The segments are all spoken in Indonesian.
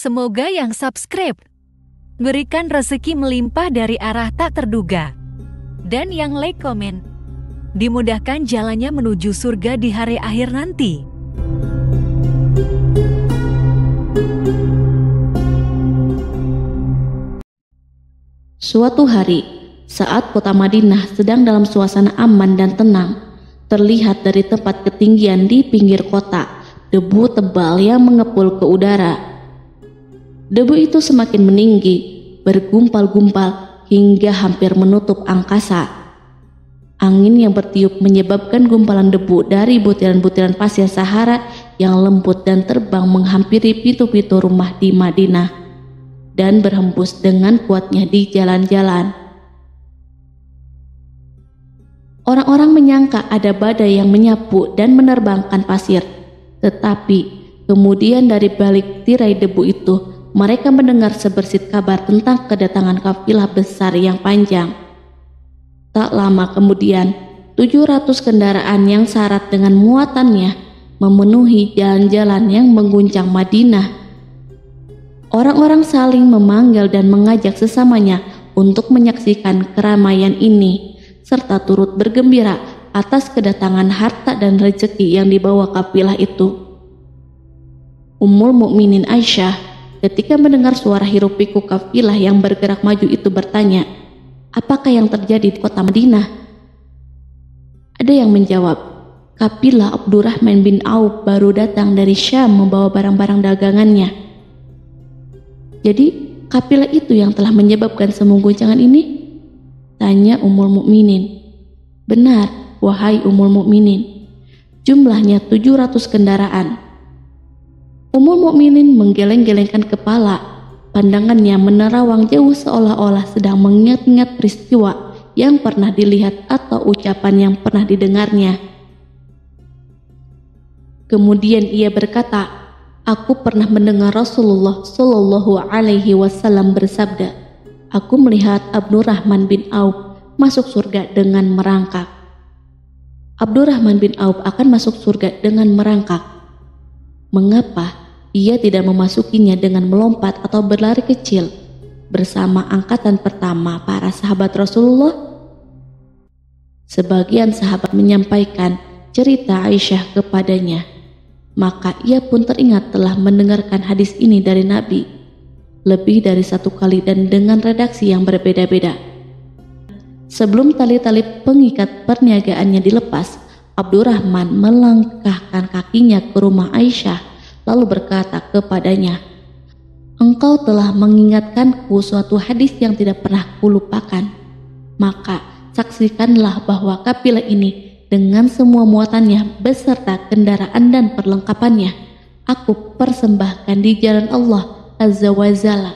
Semoga yang subscribe berikan rezeki melimpah dari arah tak terduga. Dan yang like komen, dimudahkan jalannya menuju surga di hari akhir nanti. Suatu hari, saat kota Madinah sedang dalam suasana aman dan tenang, terlihat dari tempat ketinggian di pinggir kota, debu tebal yang mengepul ke udara. Debu itu semakin meninggi, bergumpal-gumpal hingga hampir menutup angkasa. Angin yang bertiup menyebabkan gumpalan debu dari butiran-butiran pasir Sahara yang lembut dan terbang menghampiri pintu-pintu rumah di Madinah dan berhembus dengan kuatnya di jalan-jalan. Orang-orang menyangka ada badai yang menyapu dan menerbangkan pasir, tetapi kemudian dari balik tirai debu itu mereka mendengar sebersit kabar tentang kedatangan kafilah besar yang panjang. Tak lama kemudian, 700 kendaraan yang syarat dengan muatannya memenuhi jalan-jalan yang mengguncang Madinah. Orang-orang saling memanggil dan mengajak sesamanya untuk menyaksikan keramaian ini, serta turut bergembira atas kedatangan harta dan rezeki yang dibawa kafilah itu. Ummul Mukminin Aisyah ketika mendengar suara hiruk-pikuk kafilah yang bergerak maju itu bertanya, "Apakah yang terjadi di kota Madinah?" Ada yang menjawab, "Kafilah Abdurrahman bin Auf baru datang dari Syam membawa barang-barang dagangannya." "Jadi kafilah itu yang telah menyebabkan semua guncangan ini?" tanya Ummul Mukminin. "Benar, wahai Ummul Mukminin. Jumlahnya 700 kendaraan." Ummul Mukminin menggeleng-gelengkan kepala. Pandangannya menerawang jauh seolah-olah sedang mengingat-ingat peristiwa yang pernah dilihat atau ucapan yang pernah didengarnya. Kemudian ia berkata, "Aku pernah mendengar Rasulullah Shallallahu Alaihi Wasallam bersabda, aku melihat Abdurrahman bin Auf masuk surga dengan merangkak." Abdurrahman bin Auf akan masuk surga dengan merangkak. Mengapa ia tidak memasukinya dengan melompat atau berlari kecil bersama angkatan pertama para sahabat Rasulullah? Sebagian sahabat menyampaikan cerita Aisyah kepadanya, maka ia pun teringat telah mendengarkan hadis ini dari Nabi lebih dari satu kali dan dengan redaksi yang berbeda-beda. Sebelum tali-tali pengikat perniagaannya dilepas, Abdurrahman melangkahkan kakinya ke rumah Aisyah lalu berkata kepadanya, "Engkau telah mengingatkanku suatu hadis yang tidak pernah kulupakan. Maka saksikanlah bahwa kafilah ini dengan semua muatannya beserta kendaraan dan perlengkapannya aku persembahkan di jalan Allah Azza wa Jalla."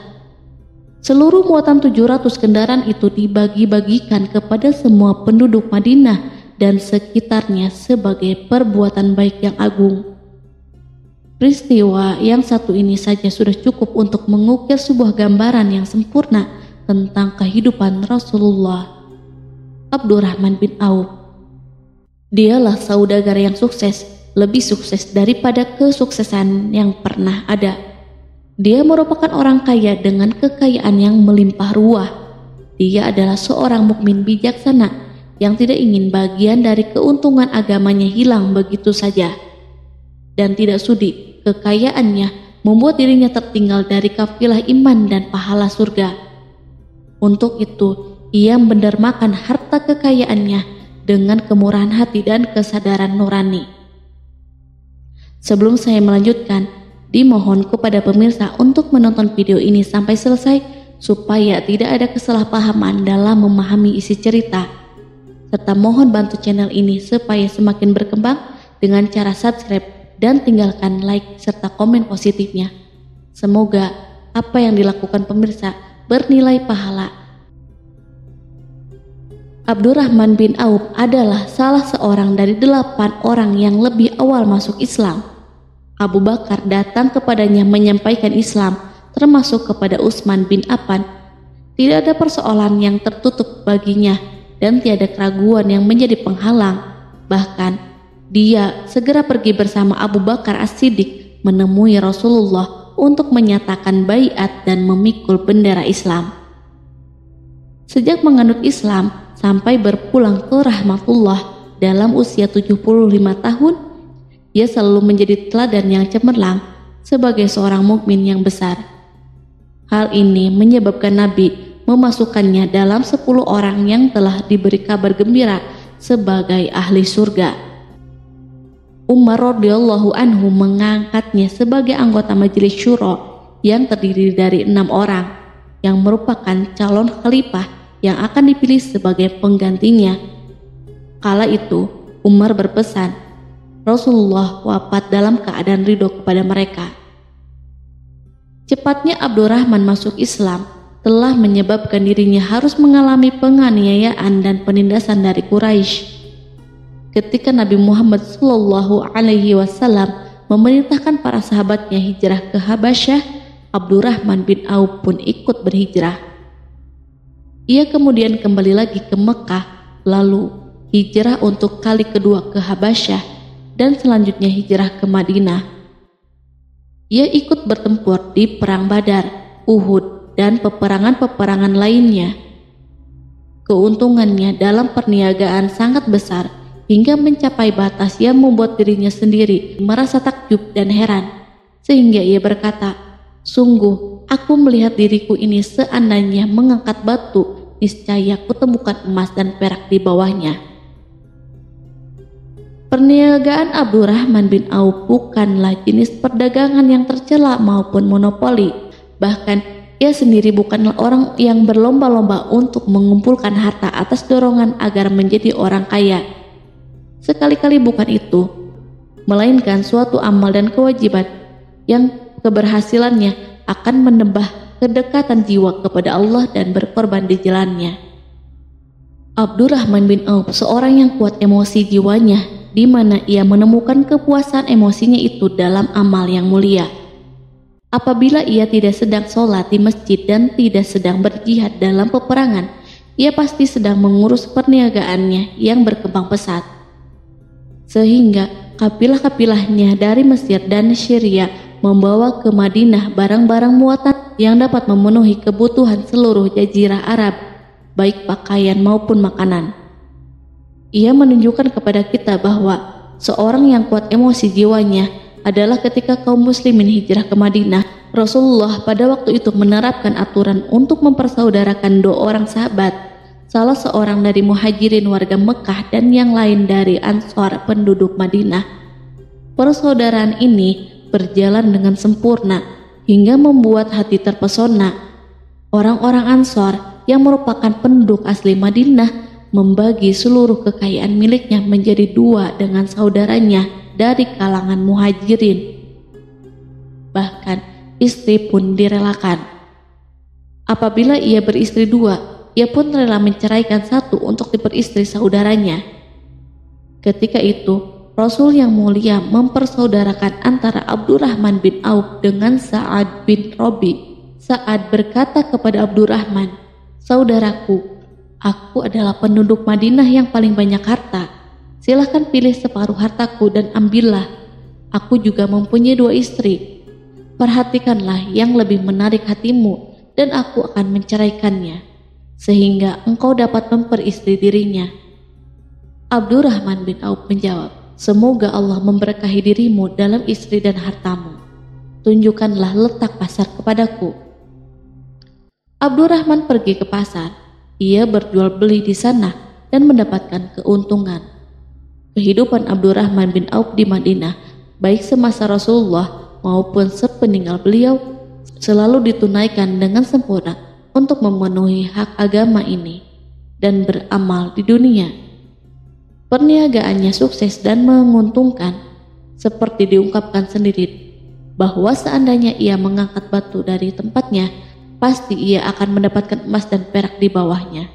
Seluruh muatan 700 kendaraan itu dibagi-bagikan kepada semua penduduk Madinah dan sekitarnya sebagai perbuatan baik yang agung. Peristiwa yang satu ini saja sudah cukup untuk mengukir sebuah gambaran yang sempurna tentang kehidupan Rasulullah. Abdurrahman bin Auf, dialah saudagar yang sukses, lebih sukses daripada kesuksesan yang pernah ada. Dia merupakan orang kaya dengan kekayaan yang melimpah ruah. Dia adalah seorang mukmin bijaksana yang tidak ingin bagian dari keuntungan agamanya hilang begitu saja, dan tidak sudi kekayaannya membuat dirinya tertinggal dari kafilah iman dan pahala surga. Untuk itu, ia mendermakan harta kekayaannya dengan kemurahan hati dan kesadaran nurani. Sebelum saya melanjutkan, dimohon kepada pemirsa untuk menonton video ini sampai selesai supaya tidak ada kesalahpahaman dalam memahami isi cerita, serta mohon bantu channel ini supaya semakin berkembang dengan cara subscribe dan tinggalkan like serta komen positifnya. Semoga apa yang dilakukan pemirsa bernilai pahala. Abdurrahman bin Auf adalah salah seorang dari 8 orang yang lebih awal masuk Islam. Abu Bakar datang kepadanya menyampaikan Islam, termasuk kepada Utsman bin Affan. Tidak ada persoalan yang tertutup baginya dan tiada keraguan yang menjadi penghalang. Bahkan dia segera pergi bersama Abu Bakar As-Siddiq menemui Rasulullah untuk menyatakan baiat dan memikul bendera Islam. Sejak menganut Islam sampai berpulang ke rahmatullah dalam usia 75 tahun, ia selalu menjadi teladan yang cemerlang sebagai seorang mukmin yang besar. Hal ini menyebabkan Nabi memasukkannya dalam 10 orang yang telah diberi kabar gembira sebagai ahli surga. Umar radhiyallahu anhu mengangkatnya sebagai anggota majelis syuro yang terdiri dari 6 orang yang merupakan calon khalifah yang akan dipilih sebagai penggantinya. Kala itu Umar berpesan, Rasulullah wafat dalam keadaan ridho kepada mereka. Cepatnya Abdurrahman masuk Islam telah menyebabkan dirinya harus mengalami penganiayaan dan penindasan dari Quraisy. Ketika Nabi Muhammad SAW memerintahkan para sahabatnya hijrah ke Habasyah, Abdurrahman bin Auf pun ikut berhijrah. Ia kemudian kembali lagi ke Mekah, lalu hijrah untuk kali kedua ke Habasyah, dan selanjutnya hijrah ke Madinah. Ia ikut bertempur di Perang Badar, Uhud, dan peperangan-peperangan lainnya. Keuntungannya dalam perniagaan sangat besar, hingga mencapai batas yang membuat dirinya sendiri merasa takjub dan heran, sehingga ia berkata, sungguh aku melihat diriku ini seandainya mengangkat batu, niscaya kutemukan emas dan perak di bawahnya. Perniagaan Abdurrahman bin Auf bukanlah jenis perdagangan yang tercela maupun monopoli. Bahkan ia sendiri bukanlah orang yang berlomba-lomba untuk mengumpulkan harta atas dorongan agar menjadi orang kaya. Sekali-kali bukan itu, melainkan suatu amal dan kewajiban yang keberhasilannya akan menambah kedekatan jiwa kepada Allah dan berkorban di jalannya. Abdurrahman bin Auf seorang yang kuat emosi jiwanya, di mana ia menemukan kepuasan emosinya itu dalam amal yang mulia. Apabila ia tidak sedang sholat di masjid dan tidak sedang berjihad dalam peperangan, ia pasti sedang mengurus perniagaannya yang berkembang pesat. Sehingga kapilah-kapilahnya dari Mesir dan Syria membawa ke Madinah barang-barang muatan yang dapat memenuhi kebutuhan seluruh jazirah Arab, baik pakaian maupun makanan. Ia menunjukkan kepada kita bahwa seorang yang kuat emosi jiwanya adalah ketika kaum muslimin hijrah ke Madinah. Rasulullah pada waktu itu menerapkan aturan untuk mempersaudarakan 2 orang sahabat, salah seorang dari muhajirin warga Mekah dan yang lain dari Ansor penduduk Madinah. Persaudaraan ini berjalan dengan sempurna hingga membuat hati terpesona. Orang-orang Ansor yang merupakan penduduk asli Madinah membagi seluruh kekayaan miliknya menjadi 2 dengan saudaranya dari kalangan muhajirin. Bahkan istri pun direlakan. Apabila ia beristri 2, ia pun rela menceraikan 1 untuk diperistri saudaranya. Ketika itu, Rasul yang mulia mempersaudarakan antara Abdurrahman bin Auf dengan Sa'ad bin Rabi. Sa'ad berkata kepada Abdurrahman, saudaraku, aku adalah penduduk Madinah yang paling banyak harta. Silahkan pilih separuh hartaku dan ambillah. Aku juga mempunyai 2 istri. Perhatikanlah yang lebih menarik hatimu dan aku akan menceraikannya, sehingga engkau dapat memperistri dirinya. Abdurrahman bin Auf menjawab, semoga Allah memberkahi dirimu dalam istri dan hartamu. Tunjukkanlah letak pasar kepadaku. Abdurrahman pergi ke pasar. Ia berjual beli di sana dan mendapatkan keuntungan. Kehidupan Abdurrahman bin Auf di Madinah, baik semasa Rasulullah maupun sepeninggal beliau, selalu ditunaikan dengan sempurna untuk memenuhi hak agama ini dan beramal di dunia. Perniagaannya sukses dan menguntungkan, seperti diungkapkan sendiri bahwa seandainya ia mengangkat batu dari tempatnya, pasti ia akan mendapatkan emas dan perak di bawahnya.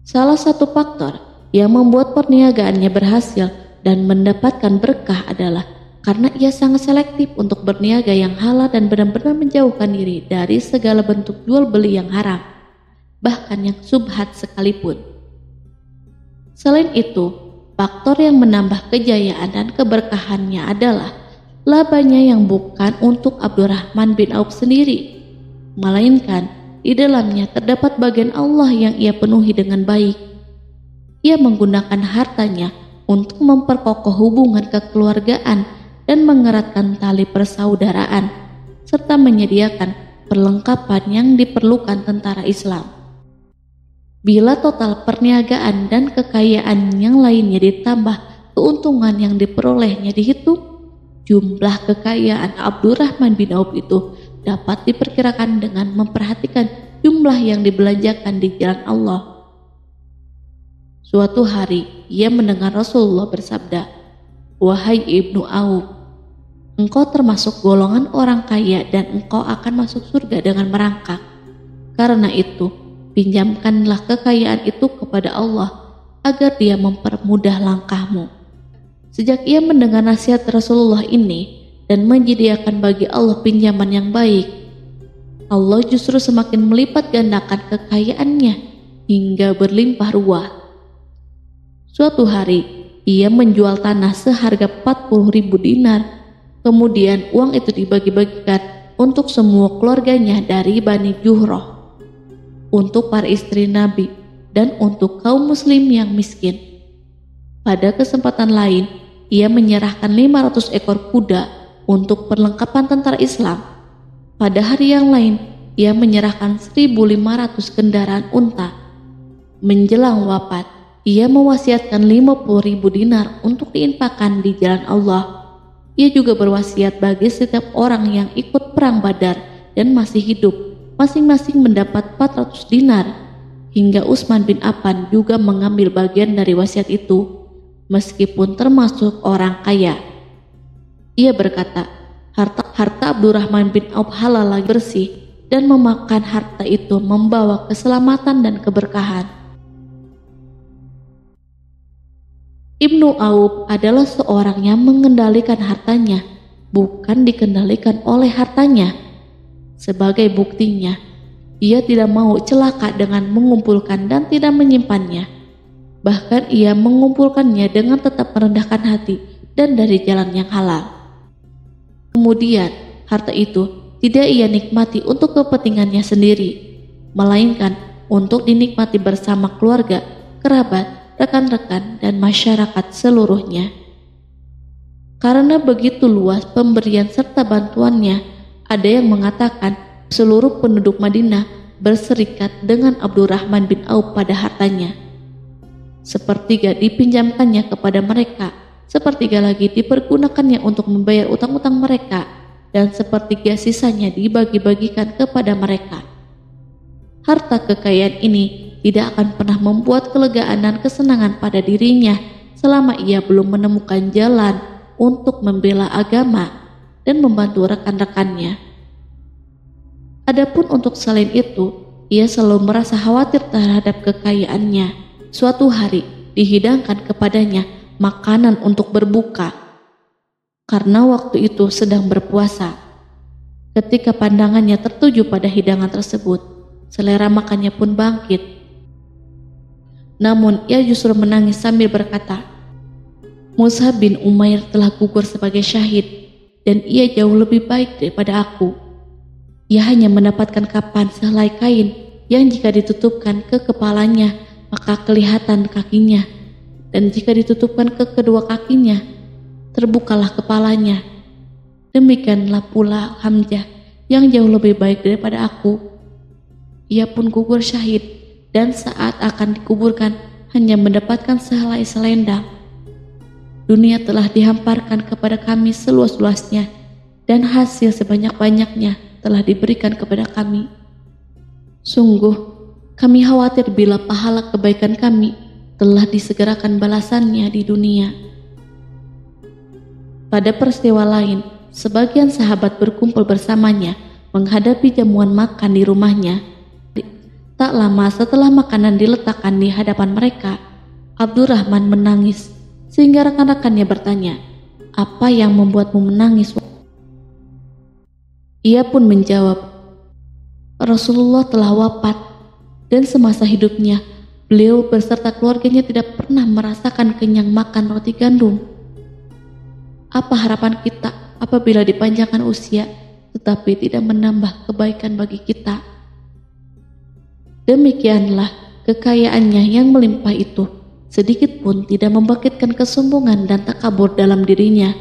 Salah satu faktor yang membuat perniagaannya berhasil dan mendapatkan berkah adalah karena ia sangat selektif untuk berniaga yang halal dan benar-benar menjauhkan diri dari segala bentuk jual beli yang haram, bahkan yang subhat sekalipun. Selain itu, faktor yang menambah kejayaan dan keberkahannya adalah labanya yang bukan untuk Abdurrahman bin Auf sendiri, melainkan di dalamnya terdapat bagian Allah yang ia penuhi dengan baik. Ia menggunakan hartanya untuk memperkokoh hubungan kekeluargaan dan mengeratkan tali persaudaraan, serta menyediakan perlengkapan yang diperlukan tentara Islam. Bila total perniagaan dan kekayaan yang lainnya ditambah keuntungan yang diperolehnya dihitung, jumlah kekayaan Abdurrahman bin Auf itu dapat diperkirakan dengan memperhatikan jumlah yang dibelanjakan di jalan Allah. Suatu hari ia mendengar Rasulullah bersabda, "Wahai Ibnu Auf, engkau termasuk golongan orang kaya dan engkau akan masuk surga dengan merangkak. Karena itu, pinjamkanlah kekayaan itu kepada Allah agar Dia mempermudah langkahmu." Sejak ia mendengar nasihat Rasulullah ini dan menyediakan bagi Allah pinjaman yang baik, Allah justru semakin melipat gandakan kekayaannya hingga berlimpah ruah. Suatu hari, ia menjual tanah seharga 40.000 dinar. Kemudian uang itu dibagi-bagikan untuk semua keluarganya dari Bani Juhroh, untuk para istri Nabi, dan untuk kaum muslim yang miskin. Pada kesempatan lain, ia menyerahkan 500 ekor kuda untuk perlengkapan tentara Islam. Pada hari yang lain, ia menyerahkan 1.500 kendaraan unta. Menjelang wafat, ia mewasiatkan 50.000 dinar untuk diinfakkan di jalan Allah. Ia juga berwasiat bagi setiap orang yang ikut perang Badar dan masih hidup, masing-masing mendapat 400 dinar. Hingga Utsman bin Affan juga mengambil bagian dari wasiat itu, meskipun termasuk orang kaya. Ia berkata, harta Abdurrahman bin Auf halal lagi bersih, dan memakan harta itu membawa keselamatan dan keberkahan. Ibnu Auf adalah seorang yang mengendalikan hartanya, bukan dikendalikan oleh hartanya. Sebagai buktinya, ia tidak mau celaka dengan mengumpulkan dan tidak menyimpannya. Bahkan ia mengumpulkannya dengan tetap merendahkan hati dan dari jalan yang halal. Kemudian, harta itu tidak ia nikmati untuk kepentingannya sendiri, melainkan untuk dinikmati bersama keluarga, kerabat, rekan-rekan, dan masyarakat seluruhnya. Karena begitu luas pemberian serta bantuannya, ada yang mengatakan seluruh penduduk Madinah berserikat dengan Abdurrahman bin Auf pada hartanya. Sepertiga dipinjamkannya kepada mereka, sepertiga lagi dipergunakannya untuk membayar utang-utang mereka, dan sepertiga sisanya dibagi-bagikan kepada mereka. Harta kekayaan ini tidak akan pernah membuat kelegaan dan kesenangan pada dirinya selama ia belum menemukan jalan untuk membela agama dan membantu rekan-rekannya. Adapun untuk selain itu, ia selalu merasa khawatir terhadap kekayaannya. Suatu hari dihidangkan kepadanya makanan untuk berbuka, karena waktu itu sedang berpuasa. Ketika pandangannya tertuju pada hidangan tersebut, selera makannya pun bangkit. Namun ia justru menangis sambil berkata, "Mus'ab bin Umair telah gugur sebagai syahid, dan ia jauh lebih baik daripada aku. Ia hanya mendapatkan kapan sehelai kain yang jika ditutupkan ke kepalanya maka kelihatan kakinya, dan jika ditutupkan ke kedua kakinya terbukalah kepalanya. Demikianlah pula Hamzah yang jauh lebih baik daripada aku. Ia pun gugur syahid, dan saat akan dikuburkan hanya mendapatkan sehelai selendang. Dunia telah dihamparkan kepada kami seluas-luasnya, dan hasil sebanyak-banyaknya telah diberikan kepada kami. Sungguh, kami khawatir bila pahala kebaikan kami telah disegerakan balasannya di dunia." Pada peristiwa lain, sebagian sahabat berkumpul bersamanya menghadapi jamuan makan di rumahnya. Tak lama setelah makanan diletakkan di hadapan mereka, Abdurrahman menangis, sehingga rekan-rekannya bertanya, "Apa yang membuatmu menangis?" Ia pun menjawab, "Rasulullah telah wafat, dan semasa hidupnya beliau beserta keluarganya tidak pernah merasakan kenyang makan roti gandum. Apa harapan kita apabila dipanjangkan usia, tetapi tidak menambah kebaikan bagi kita. Demikianlah kekayaannya yang melimpah itu sedikit pun tidak membangkitkan kesombongan dan takabur dalam dirinya.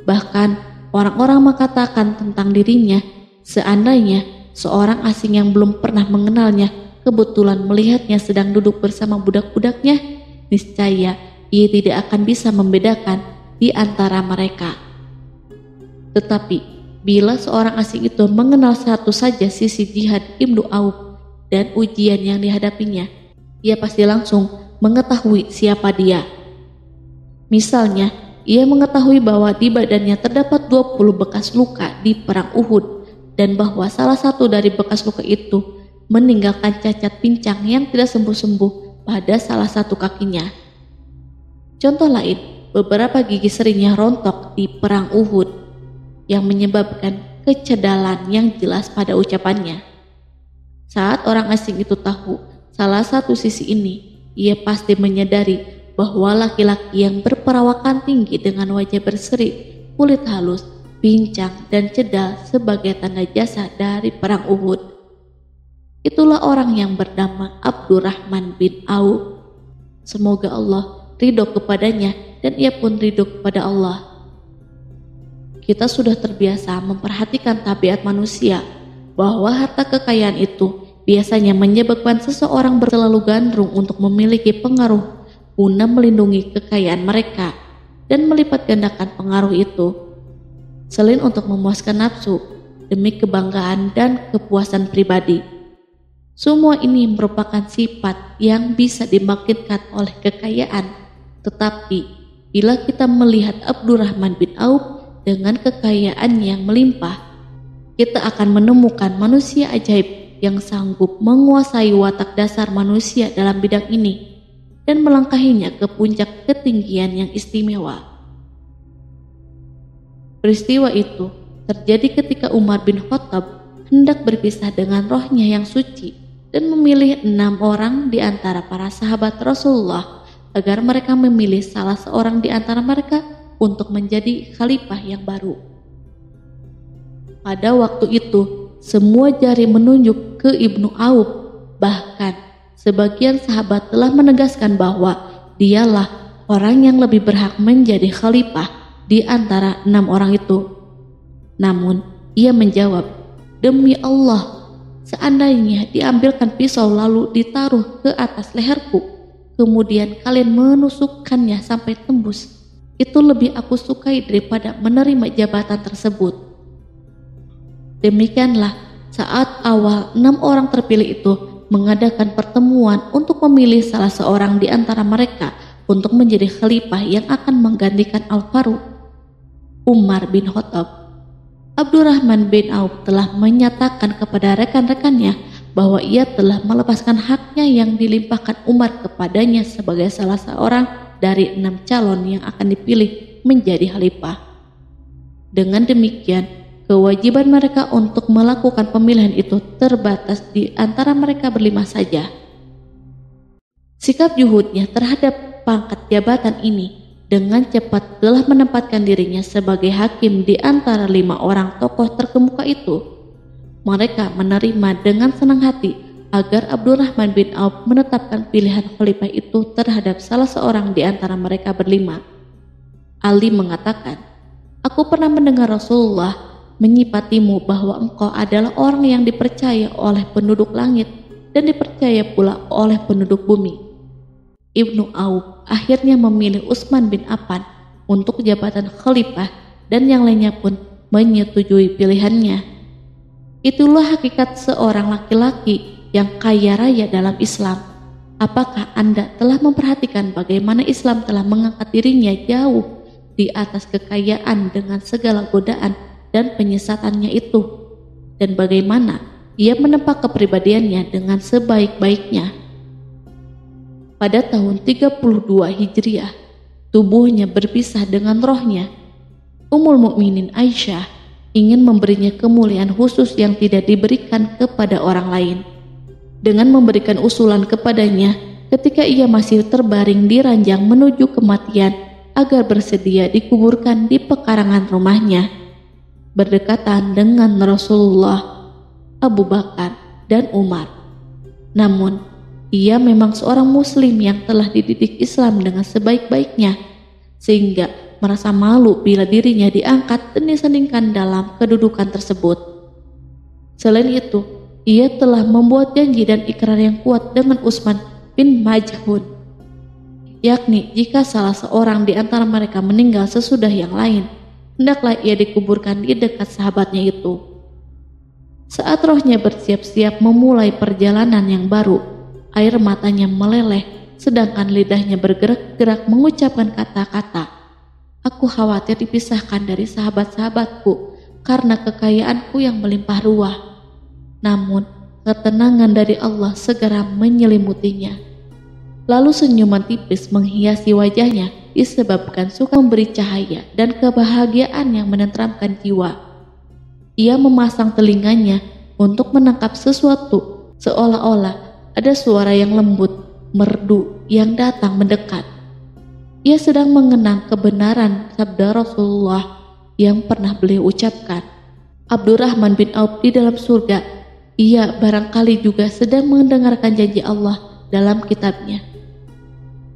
Bahkan orang-orang mengatakan tentang dirinya, seandainya seorang asing yang belum pernah mengenalnya kebetulan melihatnya sedang duduk bersama budak-budaknya, niscaya ia tidak akan bisa membedakan di antara mereka. Tetapi bila seorang asing itu mengenal satu saja sisi jihad Ibnu Auf dan ujian yang dihadapinya, ia pasti langsung mengetahui siapa dia. Misalnya, ia mengetahui bahwa di badannya terdapat 20 bekas luka di perang Uhud dan bahwa salah satu dari bekas luka itu meninggalkan cacat pincang yang tidak sembuh-sembuh pada salah satu kakinya. Contoh lain, beberapa gigi serinya rontok di perang Uhud yang menyebabkan kecedalan yang jelas pada ucapannya. Saat orang asing itu tahu salah satu sisi ini, ia pasti menyadari bahwa laki-laki yang berperawakan tinggi dengan wajah berseri, kulit halus, pincang dan cedal sebagai tanda jasa dari perang Uhud. Itulah orang yang bernama Abdurrahman bin Auf. Semoga Allah ridho kepadanya dan ia pun ridho kepada Allah. Kita sudah terbiasa memperhatikan tabiat manusia bahwa harta kekayaan itu biasanya menyebabkan seseorang selalu gandrung untuk memiliki pengaruh guna melindungi kekayaan mereka dan melipat gandakan pengaruh itu. Selain untuk memuaskan nafsu demi kebanggaan dan kepuasan pribadi. Semua ini merupakan sifat yang bisa dibangkitkan oleh kekayaan. Tetapi bila kita melihat Abdurrahman bin Auf dengan kekayaan yang melimpah, kita akan menemukan manusia ajaib yang sanggup menguasai watak dasar manusia dalam bidang ini dan melangkahinya ke puncak ketinggian yang istimewa. Peristiwa itu terjadi ketika Umar bin Khattab hendak berpisah dengan rohnya yang suci dan memilih 6 orang di antara para sahabat Rasulullah agar mereka memilih salah seorang di antara mereka untuk menjadi khalifah yang baru. Pada waktu itu, semua jari menunjuk ke Ibnu Auf. Bahkan sebagian sahabat telah menegaskan bahwa dialah orang yang lebih berhak menjadi khalifah di antara 6 orang itu. Namun ia menjawab, "Demi Allah, seandainya diambilkan pisau lalu ditaruh ke atas leherku, kemudian kalian menusukkannya sampai tembus, itu lebih aku sukai daripada menerima jabatan tersebut." Demikianlah saat awal 6 orang terpilih itu mengadakan pertemuan untuk memilih salah seorang di antara mereka untuk menjadi khalifah yang akan menggantikan Al-Faruq, Umar bin Khattab. Abdurrahman bin Auf telah menyatakan kepada rekan-rekannya bahwa ia telah melepaskan haknya yang dilimpahkan Umar kepadanya sebagai salah seorang dari 6 calon yang akan dipilih menjadi khalifah. Dengan demikian, kewajiban mereka untuk melakukan pemilihan itu terbatas di antara mereka berlima saja. Sikap juhudnya terhadap pangkat jabatan ini dengan cepat telah menempatkan dirinya sebagai hakim di antara 5 orang tokoh terkemuka itu. Mereka menerima dengan senang hati agar Abdurrahman bin Auf menetapkan pilihan khalifah itu terhadap salah seorang di antara mereka berlima. Ali mengatakan, "Aku pernah mendengar Rasulullah menyipatimu bahwa engkau adalah orang yang dipercaya oleh penduduk langit dan dipercaya pula oleh penduduk bumi." Ibnu Auf akhirnya memilih Utsman bin Affan untuk jabatan khalifah dan yang lainnya pun menyetujui pilihannya. Itulah hakikat seorang laki-laki yang kaya raya dalam Islam. Apakah Anda telah memperhatikan bagaimana Islam telah mengangkat dirinya jauh di atas kekayaan dengan segala godaan dan penyesatannya itu, dan bagaimana ia menempa kepribadiannya dengan sebaik-baiknya? Pada tahun 32 Hijriah, tubuhnya berpisah dengan rohnya. Ummul Mukminin Aisyah ingin memberinya kemuliaan khusus yang tidak diberikan kepada orang lain, dengan memberikan usulan kepadanya ketika ia masih terbaring di ranjang menuju kematian agar bersedia dikuburkan di pekarangan rumahnya. berdekatan dengan Rasulullah, Abu Bakar, dan Umar. Namun, ia memang seorang muslim yang telah dididik Islam dengan sebaik-baiknya, sehingga merasa malu bila dirinya diangkat dan disandingkan dalam kedudukan tersebut. Selain itu, ia telah membuat janji dan ikrar yang kuat dengan Utsman bin Maz'un, yakni jika salah seorang di antara mereka meninggal sesudah yang lain, hendaklah ia dikuburkan di dekat sahabatnya itu. Saat rohnya bersiap-siap memulai perjalanan yang baru, air matanya meleleh, sedangkan lidahnya bergerak-gerak mengucapkan kata-kata, "Aku khawatir dipisahkan dari sahabat-sahabatku karena kekayaanku yang melimpah ruah." Namun, ketenangan dari Allah segera menyelimutinya. Lalu senyuman tipis menghiasi wajahnya disebabkan suka memberi cahaya dan kebahagiaan yang menenteramkan jiwa. Ia memasang telinganya untuk menangkap sesuatu, seolah-olah ada suara yang lembut, merdu yang datang mendekat. Ia sedang mengenang kebenaran sabda Rasulullah yang pernah beliau ucapkan, "Abdurrahman bin Auf di dalam surga." Ia barangkali juga sedang mendengarkan janji Allah dalam kitabnya.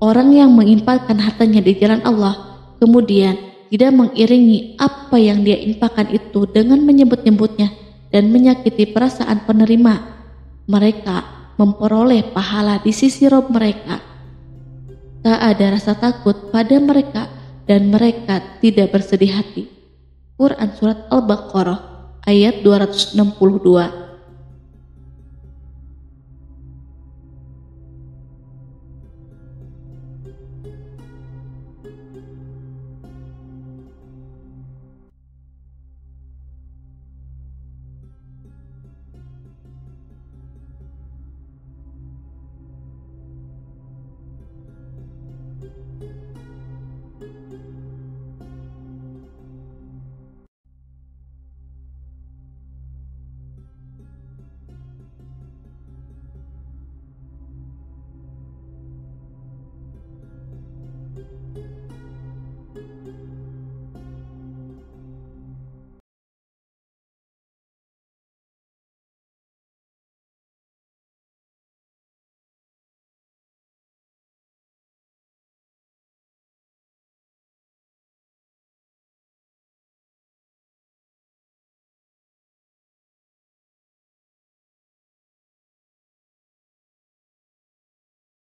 Orang yang menginfakkan hartanya di jalan Allah, kemudian tidak mengiringi apa yang dia infakkan itu dengan menyebut-nyebutnya dan menyakiti perasaan penerima, mereka memperoleh pahala di sisi Rabb mereka. Tak ada rasa takut pada mereka dan mereka tidak bersedih hati. Quran Surat Al-Baqarah ayat 262.